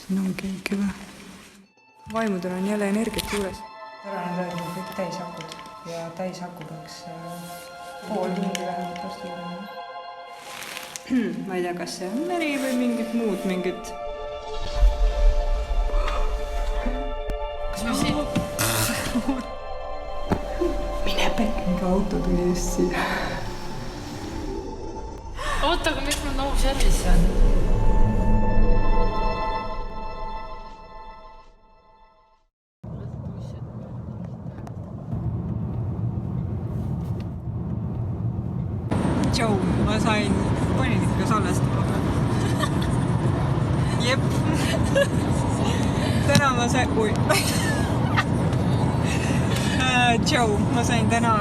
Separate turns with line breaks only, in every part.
siin on keegi või? Vaimudel on jälle energiat juures. Tänane päev on kõik täishakud ja täishaku peaks pool tundi vähemalt varsti juurde. Ma ei tea, kas see on meri või mingid muud mingid...
Kas me siin?
Mine pekk, mingi auto tuli just siia.
Oota, aga miks mul nohu sellise on?
Tšau, ma sain panin salvestama. Jep. Täna ma sain... Tšau, ma sain täna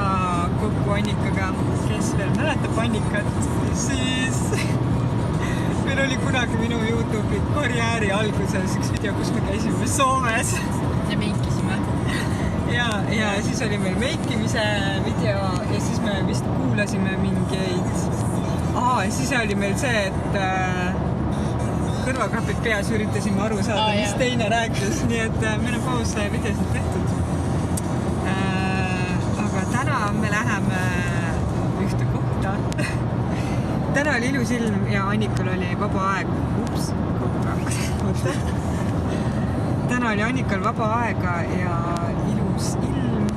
kokku Annikaga, kes veel mäletab Annikat, siis meil oli kunagi minu YouTube'i karjääri alguses üks video, kus me käisime Soomes.
Ja meikisime.
Ja siis oli meil meikimise video ja siis me vist kuulasime mingeid... siis oli meil see, et kõrvakrapid peas üritasime aru saada, mis teine rääkis, nii et meil on paus videosid tehtud. Aga täna me läheme ühte kohta. Täna oli ilus ilm ja Annikal oli vaba aeg. Täna oli Annikal vaba aega ja ilus ilm.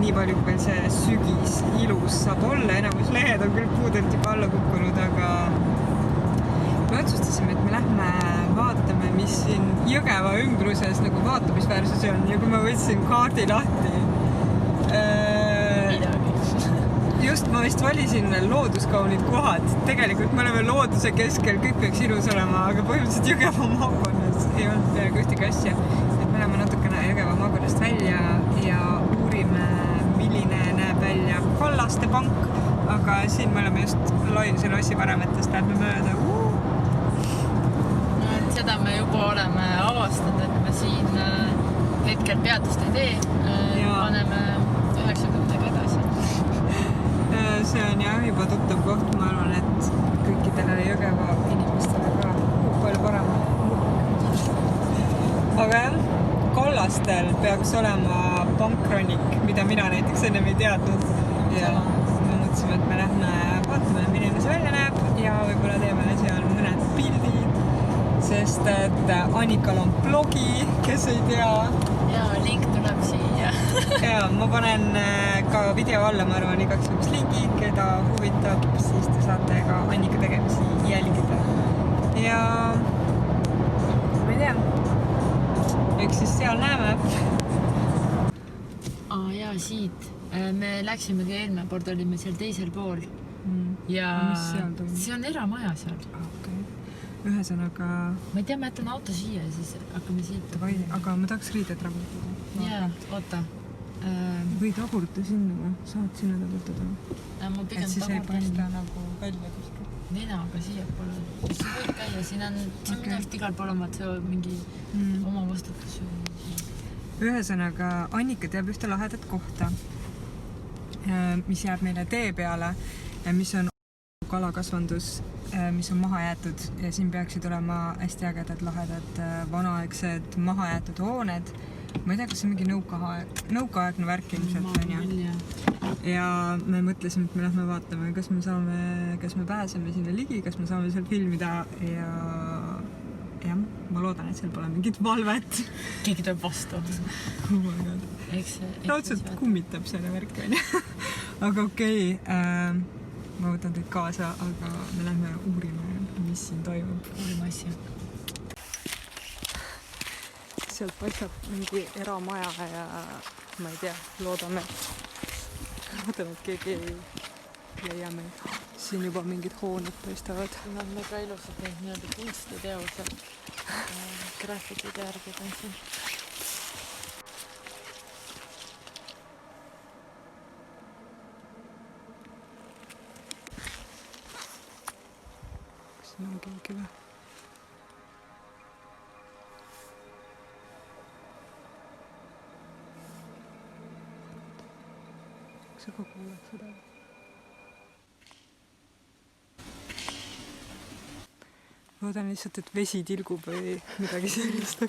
Nii palju, kui veel see sügis ilus saab olla. Enamus lehed on küll puudelt juba alla kukkunud, aga me otsustasime, et me lähme vaatame, mis siin Jõgeva ümbruses nagu vaatamisväärsusi on. Ja kui ma võtsin kaardi lahti, just ma vist valisin looduskaunid kohad. Tegelikult me oleme looduse keskel, kõik peaks ilus olema, aga põhimõtteliselt Jõgeva maakonnas ei olnud peaaegu ühtegi asja. Et me läheme natukene Jõgeva maakonnast välja ja uurime, milline näeb välja Kallaste pank, aga siin me oleme just Laiuse lossi varemetest lähme mööda.
Seda me juba oleme avastanud, et me siin hetkel peatust ei tee, paneme 90-ga edasi.
See on jah juba tuttav koht, ma arvan, et kõikidele Jõgeva inimestele ka palju parem. Aga jah, Kallastel peaks olema pankronik, mida mina näiteks ennem ei teadnud. Ja me mõtlesime, et me lähme vaatame, milline see välja näeb ja võib-olla teeme seal mõned pildid, sest et Annikal on blogi, kes ei tea.
Ja link tuleb siia.
Ja ma panen ka video alla, ma arvan, igaks juhuks lingi, keda huvitab, siis te saate ka Annika tegemisi jälgida. Ja ma ei tea, eks siis seal näeme.
Ja siit. Me läksimegi eelmine kord, olime seal teisel pool. Ja see on eramaja seal.
Ühesõnaga...
Ma ei tea, ma jätan auto siia ja siis hakkame siit.
Aga ma tahaks riided ragutada.
Jaa, oota.
Võid ragutada sinna, saad sinna ragutada.
Et siis
ei paista nagu välja kuskil.
Nenaga siia pole. See võib käia, siin on minust igal pool omad mingi oma vastutus.
Ühesõnaga, Annika teab ühte lahedat kohta, mis jääb meile tee peale, mis on kalakasvandus, mis on maha jäetud ja siin peaksid olema hästi ägedad, lahedad, vanaaegsed, maha jäetud hooned. Ma ei tea, kas see on mingi nõukaaegne värk ilmselt on ja. Ja me mõtlesime, et me lähme vaatame, kas me pääseme sinna ligi, kas me saame seal filmida ja jah, ma loodan, et seal pole mingit valvet.
Keegi tuleb vastu.
Oh my god. Raudselt kummitab selle värk on ja. Aga okei. Ma võtan teid kaasa, aga me lähme uurima, mis siin toimub.
Uurima asja.
Sealt paistab mingi eramaja ja ma ei tea, loodame, et keegi ei leia meil. Siin juba mingid hooned paistavad.
Siin on väga ilusad need nii-öelda kunstiteosed. Graffitide järgid on siin. Siin on keegi või? Kas sa ka kuuled seda?
loodan lihtsalt, et vesi tilgub või midagi sellist.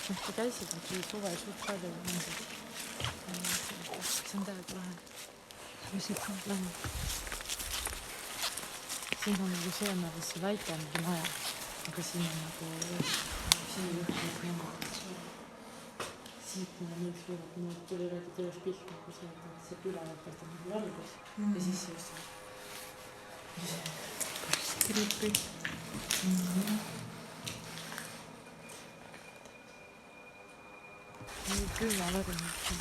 Te käisid nüüd suve suht palju mõndid. See on täiega lahe.
Mis ikka?
Lähen. Siin on nagu see on nagu see väike mingi maja, aga siin on nagu siin juhtub niimoodi. Siit mulle meeldiks võivad, mul tuli räägi töös pilt nagu see küla lõpelt on nagu valgus ja siis see just
Tripi.
Küll ma lõgin siin.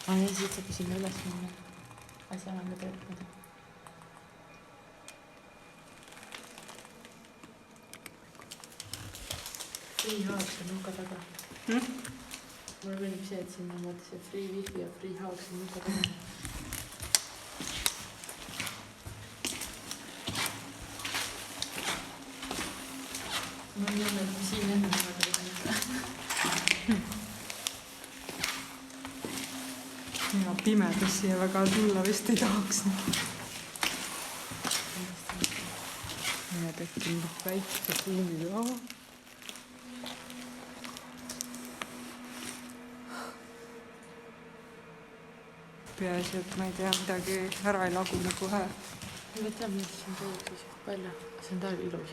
Ja siit saab sinna üles minna. Asja on ka töötanud. Free House on nuka taga. Mulle meeldib see, et siin on vaata see Free Wifi ja Free House on nuka taga. Ma ei tea, et siin enne väga teha.
Ja pimedas siia väga tulla vist ei tahaks. Ja tekkinud väikse ruumi. Peaasi, et ma ei tea, midagi ära ei lagune kohe.
Ma tean, mis siin toimuks siis palju. See on täiega ilus.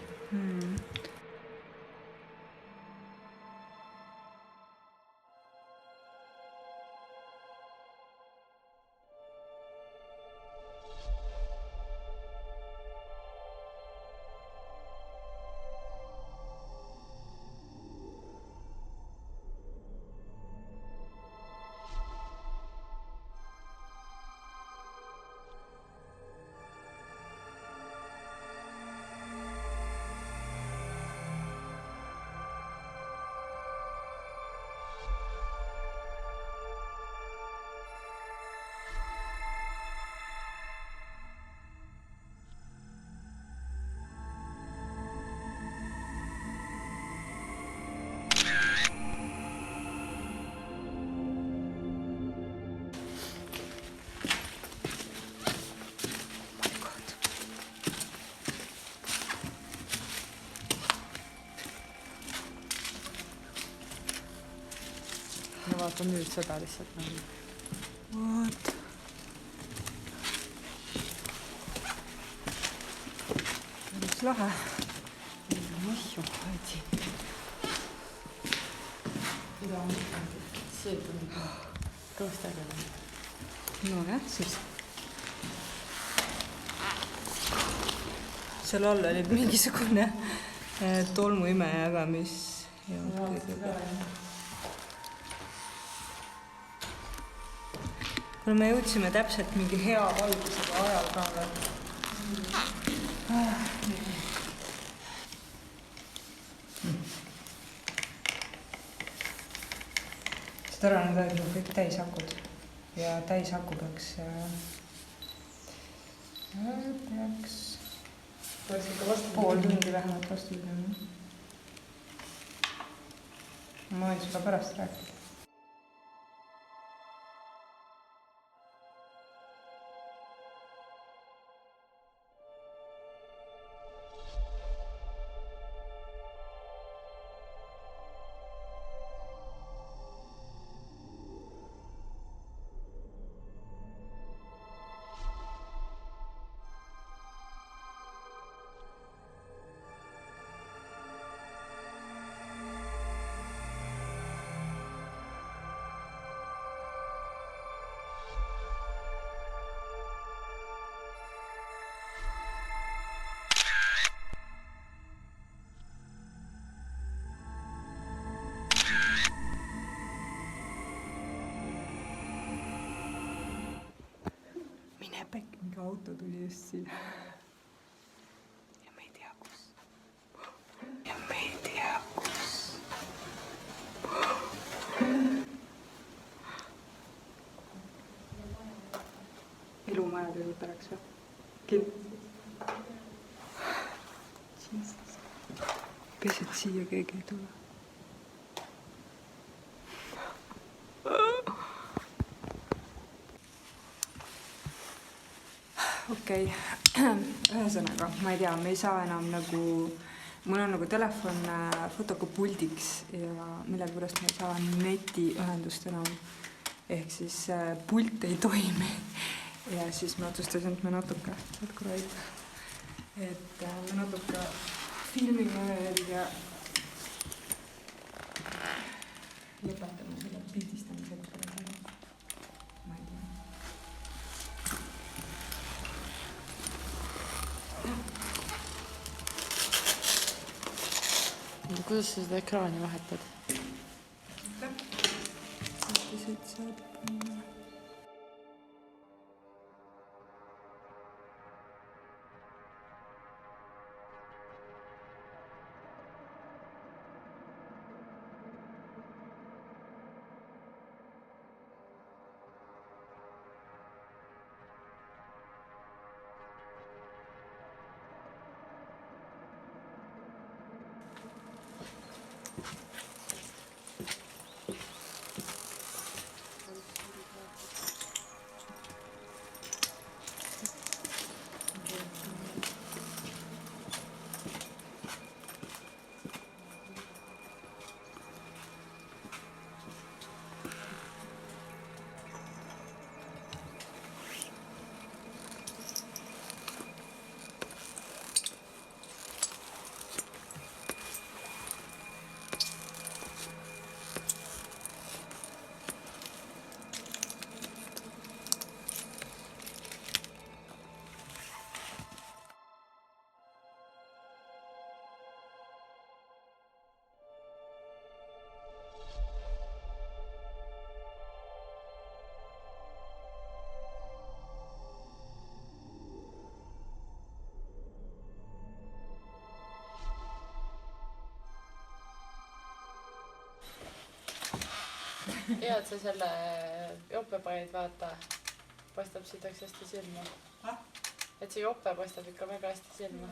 Ja vaata nüüd seda lihtsalt nagu.
What? Päris lahe.
Mahju, hoidi. Mida on see tundub tõustajale?
No jah, siis. Seal all oli mingisugune tolmuimejaga, mis... Kuna me jõudsime täpselt mingi hea valgusega ajal ka veel. Seda ära nüüd aeg kõik täishakud. Ja täishaku peaks pool tundi vähemalt vastu üle. Ma võin sulle pärast rääkida. auto tuli just siin. Ja me ei tea, kus. Ja me ei tea, kus. Elumajade juurde läks või? Kes, et siia keegi ei tule? Okei, ühesõnaga, ma ei tea, me ei saa enam nagu, mul on nagu telefon fotokopuldiks ja millegipärast ma ei saa netiühendust enam. Ehk siis pult ei toimi. Ja siis ma otsustasin, et me natuke filmime veel ja lõpetame selle pildistamise hetkel. Ma ei tea.
Kuidas sa seda ekraani vahetad? Hea, et sa selle jope panid, vaata, paistab siit hästi silma. Et see jope paistab ikka väga hästi silma.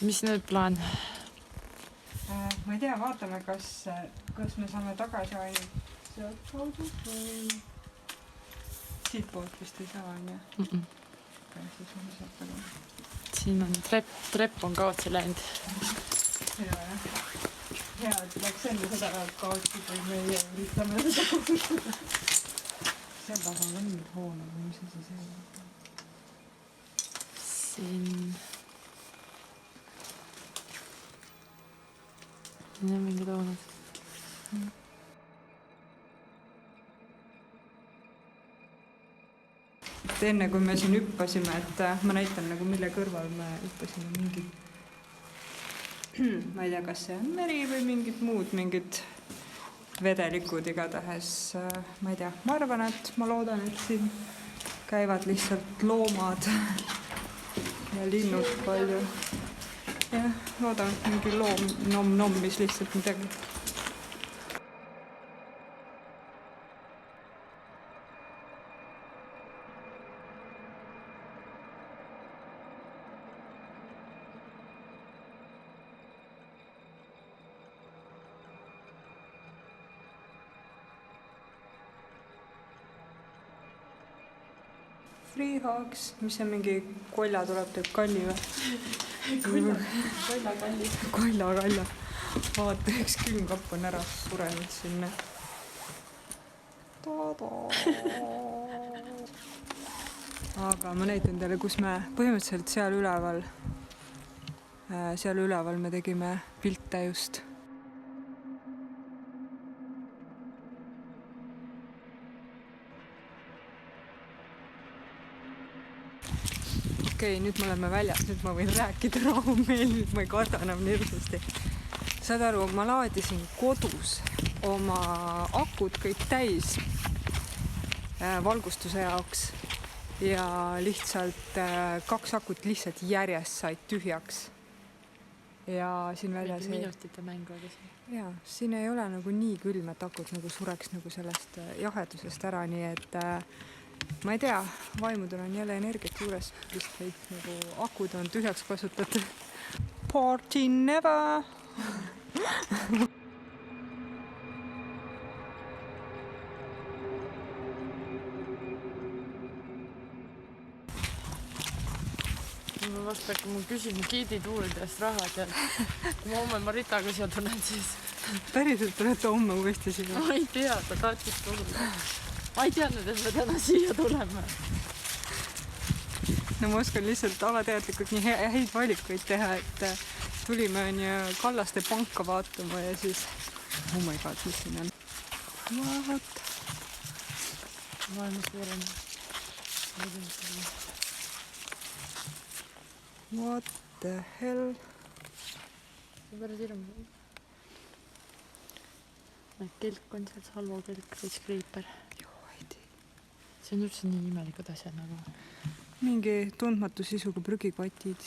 Mis nüüd plaan?
Ma ei tea, vaatame, kas me saame tagasi ainult sealt kaudu või siit poolt vist ei saa, on ju? Okay, siis on sealt taga.
Siin on trepp on kaotsi läinud.
Hea, et läks enne seda kaotsi, kui meie üritame seda kasutada. Seal taga on mingid hooned, mis asi see on?
Siin on mingid hooned.
Enne kui me siin hüppasime, et ma näitan nagu mille kõrval me hüppasime mingi, ma ei tea, kas see on meri või mingid muud, mingid vedelikud igatahes, ma ei tea, ma arvan, et ma loodan, et siin käivad lihtsalt loomad ja linnud palju. Jah, loodan, et mingi loom nommis lihtsalt midagi. Freehawks, mis see mingi kolja tuleb, teeb kalli või?
Koljakalli.
Kolja. Vaata, üks külmkapp on ära surenud sinna. Aga ma näitan teile, kus me põhimõtteliselt seal üleval me tegime pilte just. Okei, nüüd me oleme väljas, nüüd ma võin rääkida rahumeelselt, ma ei karda enam nii hirmsasti. Saad aru, ma laadisin kodus oma akud kõik täis valgustuse jaoks ja lihtsalt 2 akut lihtsalt järjest said tühjaks. Ja siin väljas
minutite mängu oli see.
Jaa, siin ei ole nagu nii külm, et akud nagu sureks nagu sellest jahedusest ära, nii et ma ei tea, vaimudel on jälle energiat juures, lihtsalt nagu akud on tühjaks kasutatud. Party never!
Ma vast peaks ma küsima giidituuridest raha tead. Kui ma homme Maritaga siia tulen, siis...
Päriselt olete homme uuesti siin?
Ma ei tea, ta tahtis tulla. Ma ei teadnud, et me täna siia tuleme.
No ma oskan lihtsalt alateadlikult nii häid valikuid teha, et tulime Kallaste panka vaatama ja siis oh my god, mis siin on? What?
Maailma suurem.
What the hell?
See on päris hirm. Kelk on seal, Salvo kelk või skriiper. See on üldse nii imelikud asjad nagu.
Mingi tundmatu sisuga prügikotid.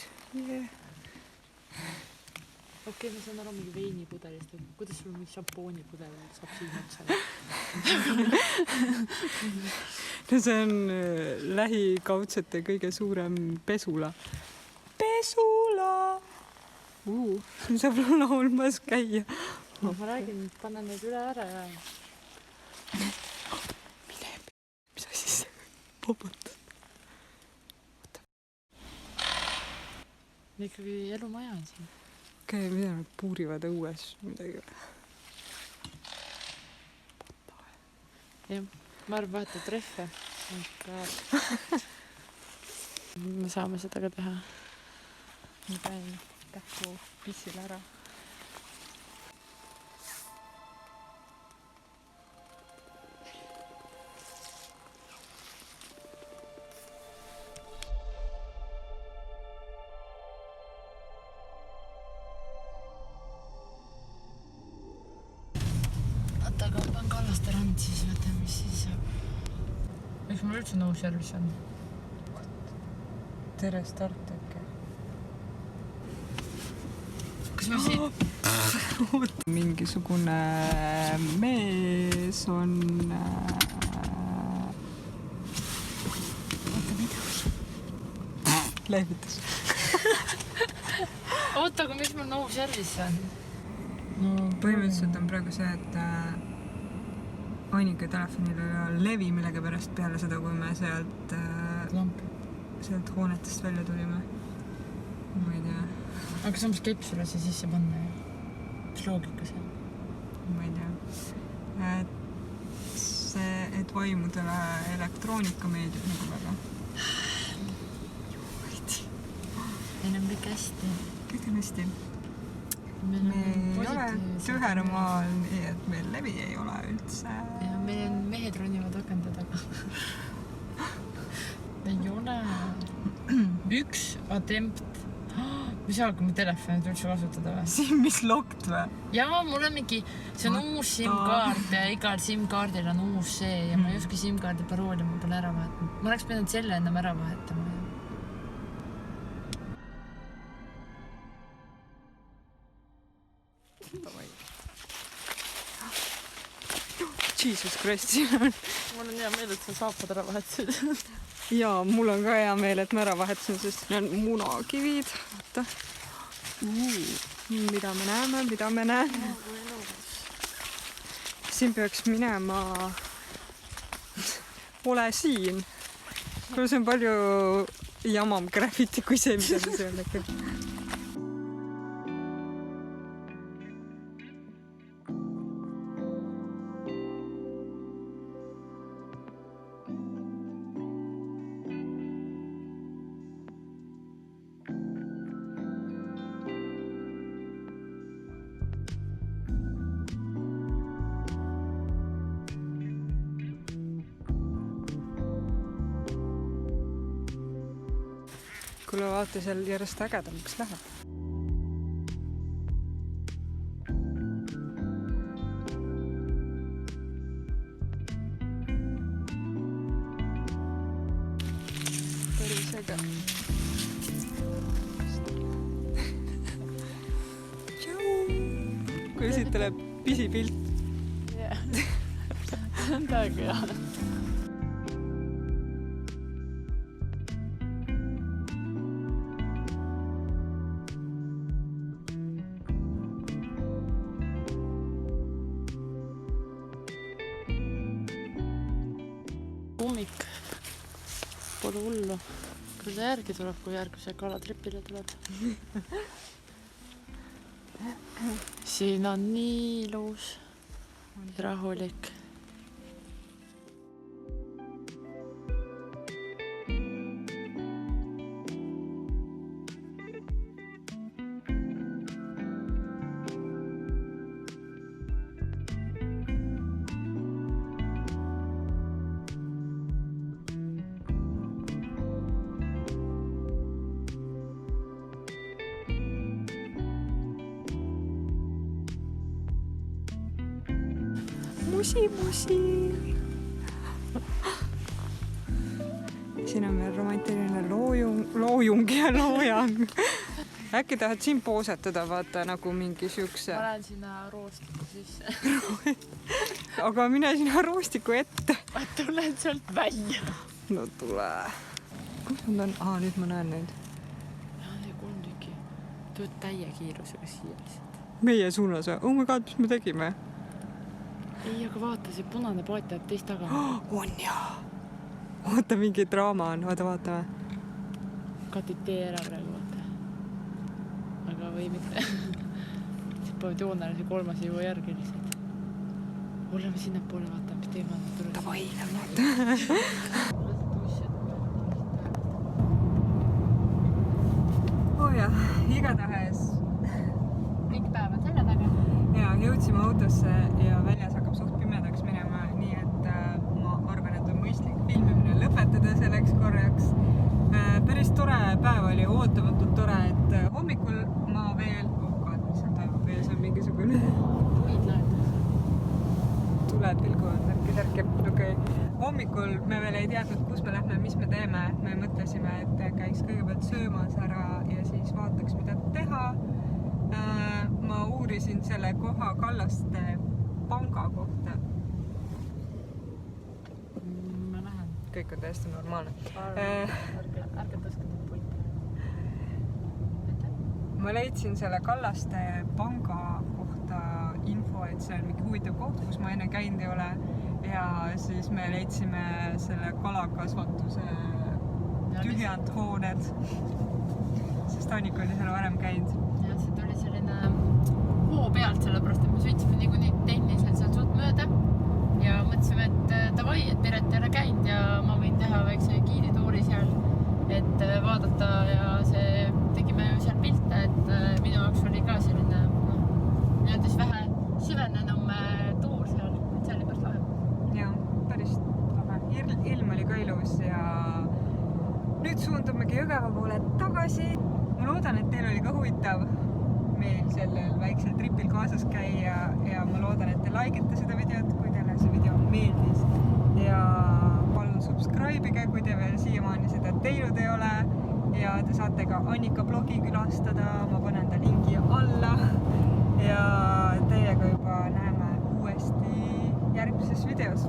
Okei, ma saan aru mingi veinipudelist. Kuidas sul mingi šampoonipudel saab siin otsa?
No see on lähikaudsete kõige suurem pesula. Pesula! Siin saab laulmas käia.
Ma räägin, panen neid üle ära ja...
Mis asi see? Popotad.
Ikkagi elumaja on siin.
Okei, mida nad puurivad õues midagi?
Jah, ma arvan vahetada trehve. Me saame seda ka teha.
Ma käin kähku pissile ära.
Aga on Kallaste rand, siis vaata, mis siis saab. Miks mul üldse Nõusjärvis on?
Tere start äkki.
Kas me siin...
Mingisugune mees on... Oota, mida? Lehvitus.
Oota, aga miks mul Nõusjärvis on?
No põhimõtteliselt on praegu see, et Annika telefonil oli levi millega pärast peale seda, kui me sealt hoonetest välja tulime. Ma ei tea.
Aga samas kepsule see sisse panna. Mis loogika see on?
Ma ei tea. Et vaimudele elektroonika meeldib nagu väga.
Meil on kõik hästi.
Kõik on hästi. Me ei ole tühene maal, nii et meil levi ei ole üldse.
Ja meil on mehed ronivad akende taga. Ei ole. Üks attempt. Me saame telefonid üldse kasutada või?
Siin mis lokt või?
Jaa, mul on mingi, see on uus SIM-kaart ja igal SIM-kaardil on uus see ja ma ei oska SIM-kaardi parooli ma pole ära vahetanud. Ma oleks pidanud selle ennem ära vahetama.
Jesus Christ, siin on.
Mul on hea meel, et sa saapad ära vahetasid.
Jaa, mul on ka hea meel, et ma ära vahetasin, sest siin on munakivid. Vaata. Mida me näeme? Siin peaks minema... Ole siin. kuule, see on palju jamam graffiti kui see, mida sa seal nägid. Kuule, vaata, seal järjest ägedamaks läheb. Päris äge. Kui siit tuleb pisipilt.
Jah. See on täiega hea. Ummik. Pole hullu. Küll ta järgi tuleb, kui järgmise kalatripile tuleb. Siin on nii ilus ja rahulik.
Musi. Siin on meil romantiline loojung ja loojang. Äkki tahad siin poosetada, vaata nagu mingi siukse...
Ma lähen sinna roostiku sisse.
Aga mine sinna roostiku ette.
Ma tulen sealt välja.
No tule. Kus nad on? Nüüd ma näen neid.
Need 3 tükki. Tuud täie kiirusega siia lihtsalt.
Meie suunas või? Oh my god, mis me tegime?
Ei, aga vaata, see punane paat jääb teist taga.
On jaa. Oota, mingi draama on. Vaatame.
Katid tee ära praegu, vaata. Aga või mitte. Siis peavad joonele see 3. jõua järgi lihtsalt. Oleme sinna poole, vaata, mis teema on.
Davai, lähen vaata. Oh jah, igatahes.
Kõik päevad selja taga.
Ja jõudsime autosse ja väljas hakkab suht pimedaks minema, nii et ma arvan, et on mõistlik filmimine lõpetada selleks korraks. Päris tore päev oli, ootamatult tore, et hommikul ma veel... mis on toimub veel, see on mingisugune... Tuled pilgu on tärke. Okay. Hommikul me veel ei teadnud, kus me lähme, mis me teeme. Me mõtlesime, et käiks kõigepealt söömas ära ja siis vaataks, mida teha. Ma uurisin selle koha Kallaste panga kohta.
Ma lähen.
Kõik on täiesti normaalne.
Ärge tõske neid puite.
Ma leidsin selle Kallaste panga kohta info, et see on mingi huvitav koht, kus ma enne käinud ei ole. Ja siis me leidsime selle kalakasvatuse tühjad hooned. Sest Annika oli seal varem käinud.
Ja see tuli selline hoo pealt, sellepärast, et me sõitsime niikuinii tehniliselt seal suht mööda ja mõtlesime, et davai, et Piret ei ole käinud ja ma võin teha väikse giidituuri seal, et vaadata ja see tegime ju seal pilte, et minu jaoks oli ka selline nii-öelda vähe süvenenum tuur seal, et see oli päris lahe.
Ja, päris lahe. Ilm oli ka ilus ja nüüd suundumegi Jõgeva poole tagasi. Ma loodan, et teil oli ka huvitav meil sellel väiksel tripil kaasas käia ja ma loodan, et te likeite seda videot, kui teile see video meeldis. Ja palun subscribe'ige, kui te veel siiamaani seda teinud ei ole. Ja te saate ka Annika blogi külastada, ma panen ta lingi alla. Ja teiega juba näeme uuesti järgmises videos.